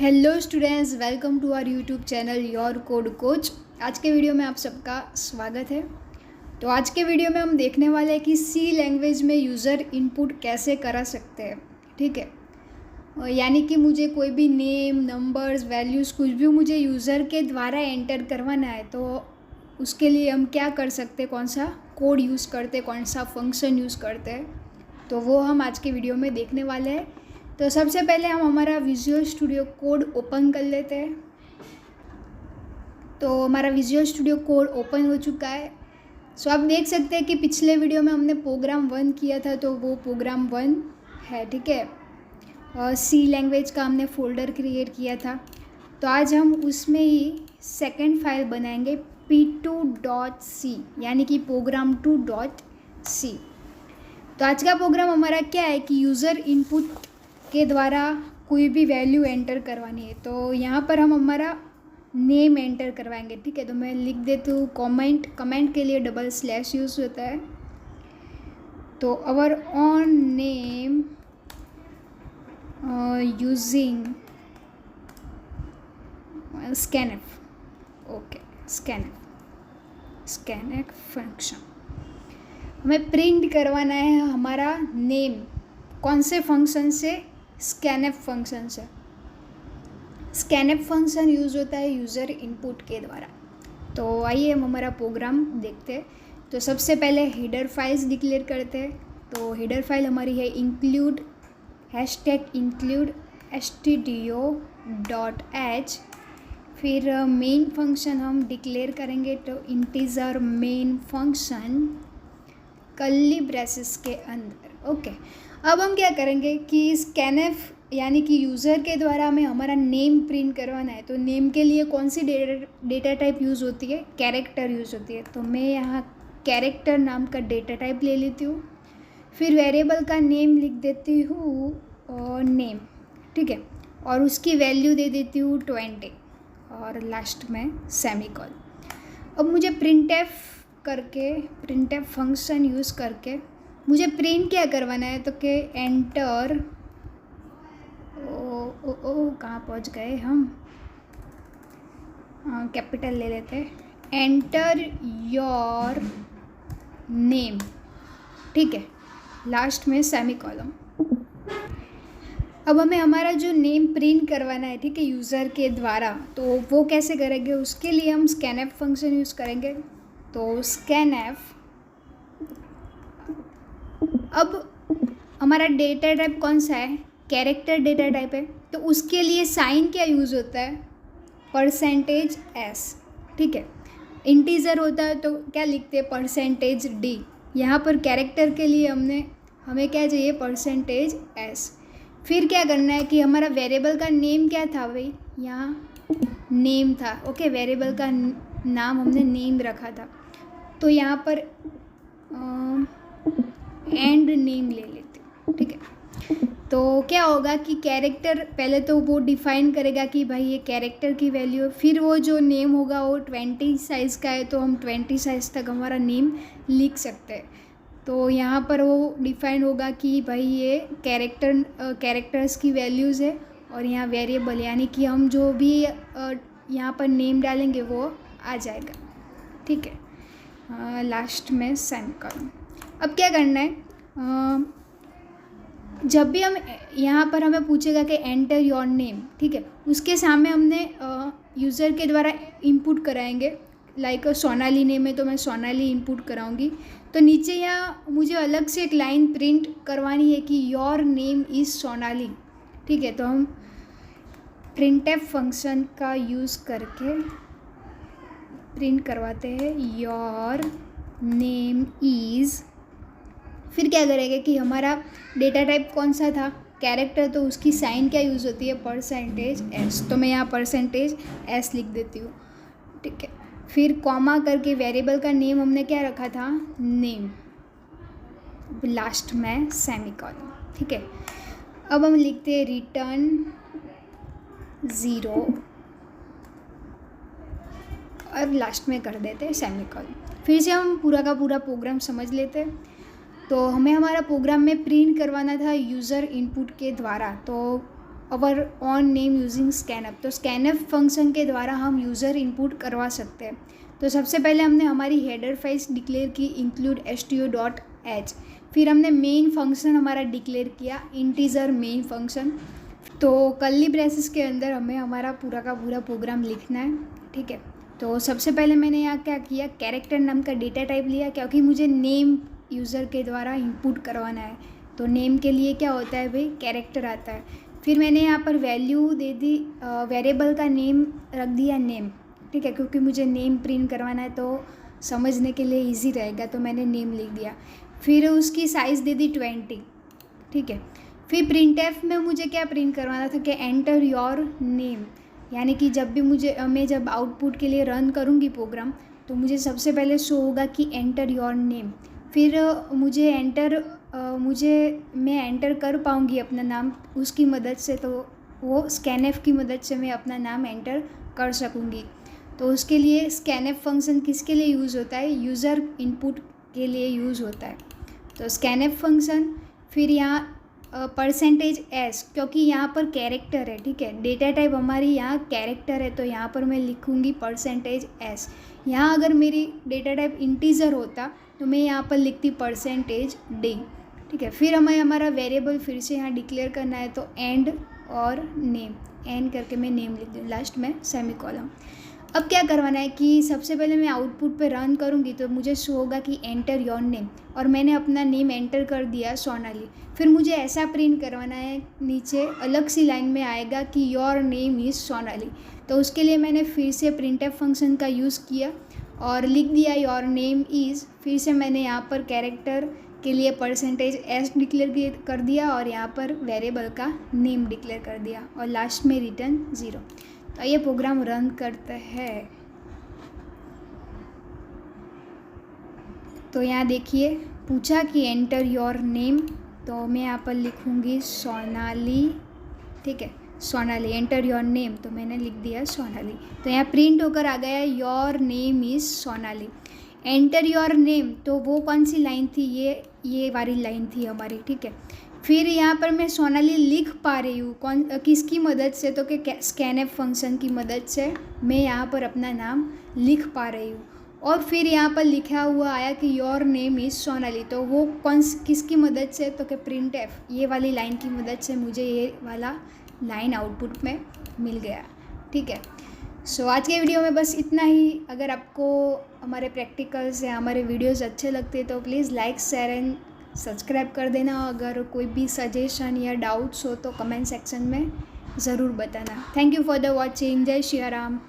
Hello students, welcome to our YouTube channel your code coach. आज के video में आप सबका स्वागत है। तो आज के वीडियो में हम देखने वाले हैं कि सी लैंग्वेज में यूज़र इनपुट कैसे करा सकते हैं। ठीक है, यानी कि मुझे कोई भी नेम, नंबर्स, वैल्यूज़ कुछ भी मुझे यूज़र के द्वारा एंटर करवाना है तो उसके लिए हम क्या कर सकते हैं, कौन सा कोड यूज़ करते हैं, कौन सा फंक्शन यूज़ करते हैं, तो वो हम आज के वीडियो में देखने वाले हैं। तो सबसे पहले हम हमारा विजुअल स्टूडियो कोड ओपन कर लेते हैं। तो हमारा विजुअल स्टूडियो कोड ओपन हो चुका है। सो आप देख सकते हैं कि पिछले वीडियो में हमने प्रोग्राम 1 किया था, तो वो प्रोग्राम 1 है। ठीक है, और सी लैंग्वेज का हमने फ़ोल्डर क्रिएट किया था। तो आज हम उसमें ही सेकंड फाइल बनाएंगे p2.c, यानी कि program2.c। तो आज का प्रोग्राम हमारा क्या है कि यूज़र इनपुट के द्वारा कोई भी वैल्यू एंटर करवानी है। तो यहाँ पर हम हमारा नेम एंटर करवाएंगे। ठीक है, तो मैं लिख देती हूँ कमेंट के लिए डबल स्लैश यूज़ होता है। तो our own name using scanf. Okay, scanf function हमें प्रिंट करवाना है हमारा नेम। कौन से फंक्शन से? स्कैनएफ फंक्शन से। स्कैनएफ फंक्शन यूज़ होता है यूज़र इनपुट के द्वारा। तो आइए हम हमारा प्रोग्राम देखते हैं। तो सबसे पहले हेडर फाइल्स डिक्लेयर करते हैं। तो हेडर फाइल हमारी है include stdio.h। फिर मेन फंक्शन हम डिक्लेयर करेंगे, तो integer main function curly braces के अंदर। ओके, अब हम क्या करेंगे कि स्कैनएफ यानी कि यूज़र के द्वारा हमें हमारा नेम प्रिंट करवाना है। तो नेम के लिए कौन सी डेटा टाइप यूज़ होती है? कैरेक्टर यूज़ होती है। तो मैं यहाँ कैरेक्टर नाम का डेटा टाइप ले लेती हूँ। फिर वेरिएबल का नेम लिख देती हूँ और नेम। ठीक है, और उसकी वैल्यू दे देती हूँ 20 और लास्ट में सेमीकोलन। अब मुझे प्रिंटएफ फंक्शन यूज़ करके मुझे प्रिंट क्या करवाना है, तो कि एंटर कहाँ पहुँच गए हम? कैपिटल ले लेते हैं, एंटर योर नेम। ठीक है, लास्ट में सेमीकोलन। अब हमें हमारा जो नेम प्रिंट करवाना है, ठीक है, यूज़र के द्वारा, तो वो कैसे करेंगे? उसके लिए हम स्कैनएफ फंक्शन यूज़ करेंगे। तो स्कैनएफ, अब हमारा डेटा टाइप कौन सा है? कैरेक्टर डेटा टाइप है। तो उसके लिए साइन क्या यूज़ होता है? %s। ठीक है, इंटीजर होता है तो क्या लिखते हैं? %d। यहाँ पर कैरेक्टर के लिए हमें क्या चाहिए? %s। फिर क्या करना है कि हमारा वेरिएबल का नेम क्या था भाई? यहाँ नेम था। ओके, वेरिएबल का नाम हमने नेम रखा था। तो यहाँ पर एंड नेम ले लेते हैं। ठीक है, तो क्या होगा कि कैरेक्टर पहले तो वो डिफ़ाइन करेगा कि भाई ये कैरेक्टर की वैल्यू है। फिर वो जो नेम होगा वो 20 साइज़ का है, तो हम 20 साइज़ तक हमारा नेम लिख सकते हैं। तो यहाँ पर वो डिफ़ाइन होगा कि भाई ये कैरेक्टर्स की वैल्यूज़ है, और यहाँ वेरिएबल यानी कि हम जो भी यहाँ पर नेम डालेंगे वो आ जाएगा। ठीक है, लास्ट में सेमीकोलन। अब क्या करना है, जब भी हम यहाँ पर हमें पूछेगा कि एंटर योर नेम, ठीक है, उसके सामने हमने यूज़र के द्वारा इनपुट कराएंगे। लाइक सोनाली नेम है तो मैं सोनाली इनपुट कराऊंगी। तो नीचे यहाँ मुझे अलग से एक लाइन प्रिंट करवानी है कि योर नेम इज़ सोनाली। ठीक है, तो हम प्रिंटएफ फंक्शन का यूज़ करके प्रिंट करवाते हैं योर नेम इज़। फिर क्या करेंगे कि हमारा डेटा टाइप कौन सा था? कैरेक्टर, तो उसकी साइन क्या यूज़ होती है? %s। तो मैं यहाँ %s लिख देती हूँ। ठीक है, फिर कॉमा करके वेरिएबल का नेम हमने क्या रखा था? नेम। लास्ट में सेमीकोलन। ठीक है, अब हम लिखते हैं रिटर्न 0 और लास्ट में कर देते हैं सेमीकोलन। फिर से हम पूरा का पूरा प्रोग्राम समझ लेते हैं। तो हमें हमारा प्रोग्राम में प्रिंट करवाना था यूज़र इनपुट के द्वारा। तो our own name using scanf. तो स्कैनअप फंक्शन के द्वारा हम यूज़र इनपुट करवा सकते हैं। तो सबसे पहले हमने हमारी हेडर फाइल्स डिक्लेयर की इंक्लूड stu.h। फिर हमने मेन फंक्शन हमारा डिक्लेयर किया इंटीजर मेन फंक्शन। तो कर्ली ब्रेसेस के अंदर हमें हमारा पूरा का पूरा प्रोग्राम लिखना है, ठीक है। तो सबसे पहले मैंने यहाँ क्या किया, कैरेक्टर नाम का डेटा टाइप लिया, क्योंकि मुझे नेम यूज़र के द्वारा इनपुट करवाना है। तो नेम के लिए क्या होता है भाई, कैरेक्टर आता है। फिर मैंने यहाँ पर वैल्यू दे दी, वेरिएबल का नेम रख दिया नेम, ठीक है, क्योंकि मुझे नेम प्रिंट करवाना है तो समझने के लिए इजी रहेगा, तो मैंने नेम लिख दिया। फिर उसकी साइज़ दे दी 20, ठीक है। फिर प्रिंटएफ में मुझे क्या प्रिंट करवाना था कि एंटर योर नेम, यानी कि जब भी मैं जब आउटपुट के लिए रन करूँगी प्रोग्राम, तो मुझे सबसे पहले शो होगा कि एंटर योर नेम। फिर मैं एंटर कर पाऊँगी अपना नाम उसकी मदद से, तो वो स्कैनएफ की मदद से मैं अपना नाम एंटर कर सकूँगी। तो उसके लिए स्कैनएफ फंक्शन किसके लिए यूज़ होता है, यूज़र इनपुट के लिए यूज़ होता है। तो स्कैनएफ फंक्शन, फिर यहाँ %s, क्योंकि यहाँ पर कैरेक्टर है, ठीक है, डेटा टाइप हमारी यहाँ कैरेक्टर है, तो यहाँ पर मैं लिखूँगी %s। यहाँ अगर मेरी डेटा टाइप इंटीजर होता तो मैं यहाँ पर लिखती %d, ठीक है। फिर हमें हमारा वेरिएबल फिर से यहाँ डिक्लेयर करना है, तो एंड और नेम, एंड करके मैं नेम लिख दूँ, लास्ट में सेमीकोलन। अब क्या करवाना है कि सबसे पहले मैं आउटपुट पे रन करूँगी तो मुझे शो होगा कि एंटर योर नेम, और मैंने अपना नेम एंटर कर दिया सोनाली। फिर मुझे ऐसा प्रिंट करवाना है, नीचे अलग सी लाइन में आएगा कि योर नेम इज़ सोनाली। तो उसके लिए मैंने फिर से प्रिंटएफ फंक्शन का यूज़ किया और लिख दिया योर नेम इज़। फिर से मैंने यहाँ पर कैरेक्टर के लिए %s डिक्लेयर कर दिया और यहाँ पर वेरिएबल का नेम डिक्लेयर कर दिया और लास्ट में रिटर्न 0। तो ये प्रोग्राम रन करते हैं। तो यहाँ देखिए पूछा कि एंटर योर नेम, तो मैं यहाँ पर लिखूँगी सोनाली, ठीक है, सोनाली। एंटर योर नेम, तो मैंने लिख दिया सोनाली। तो यहाँ प्रिंट होकर आ गया your name is Sonali. Enter your name, तो वो कौन सी लाइन थी, ये वाली लाइन थी हमारी, ठीक है। फिर यहाँ पर मैं सोनाली लिख पा रही हूँ किसकी मदद से, तो कि स्कैनएफ फंक्शन की मदद से मैं यहाँ पर अपना नाम लिख पा रही हूँ। और फिर यहाँ पर लिखा हुआ आया कि योर नेम इज़ सोनाली, तो वो किसकी मदद से, तो कि प्रिंटएफ ये वाली लाइन की मदद से मुझे ये वाला लाइन आउटपुट में मिल गया, ठीक है। सो आज के वीडियो में बस इतना ही। अगर आपको हमारे प्रैक्टिकल्स या हमारे वीडियोस अच्छे लगते तो please like, share and subscribe कर देना। अगर कोई भी सजेशन या डाउट्स हो तो कमेंट सेक्शन में ज़रूर बताना। Thank you for the watching. जय श्री राम।